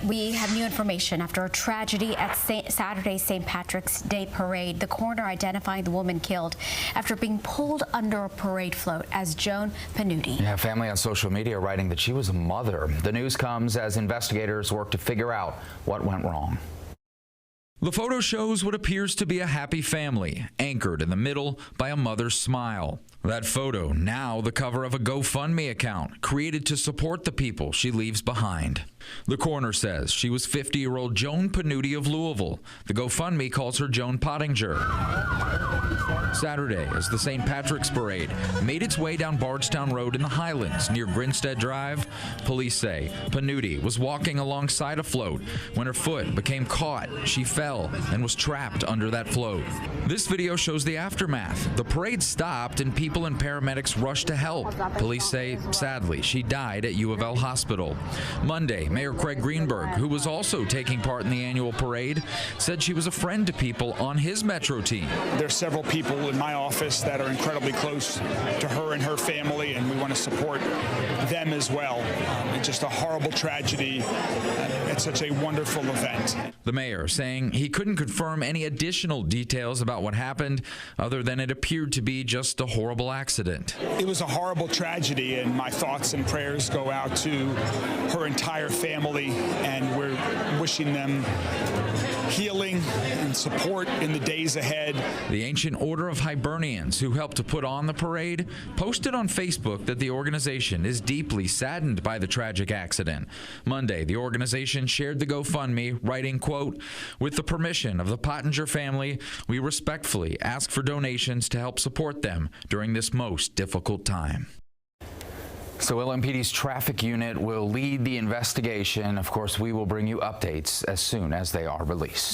We have new information after a tragedy at Saturday's St. Patrick's Day parade. The coroner identifying the woman killed after being pulled under a parade float as Joan Panuti. Yeah, family on social media writing that she was a mother. The news comes as investigators work to figure out what went wrong. The photo shows what appears to be a happy family, anchored in the middle by a mother's smile. That photo, now the cover of a GoFundMe account created to support the people she leaves behind. The coroner says she was 50-year-old Joan Panuti of Louisville. The GoFundMe calls her Joan Pottinger. Saturday, as the St. Patrick's Parade made its way down Bardstown Road in the Highlands near Grinstead Drive, police say Panuti was walking alongside a float when her foot became caught. She fell and was trapped under that float. This video shows the aftermath. The parade stopped and people and paramedics rushed to help. Police say, sadly, she died at U of L Hospital. Monday, Mayor Craig Greenberg, who was also taking part in the annual parade, said she was a friend to people on his Metro team. There's several people in my office that are incredibly close to her and her family, and we want to support them as well. It's just a horrible tragedy. It's such a wonderful event. The mayor saying he couldn't confirm any additional details about what happened other than it appeared to be just a horrible accident. It was a horrible tragedy, and my thoughts and prayers go out to her entire family, and we're wishing them healing and support in the days ahead. The Ancient Order of Hibernians, who helped to put on the parade, posted on Facebook that the organization is deeply saddened by the tragic accident. Monday, the organization shared the GoFundMe, writing, quote, "With the permission of the Pottinger family, we respectfully ask for donations to help support them during this most difficult time." So LMPD's traffic unit will lead the investigation. Of course, we will bring you updates as soon as they are released.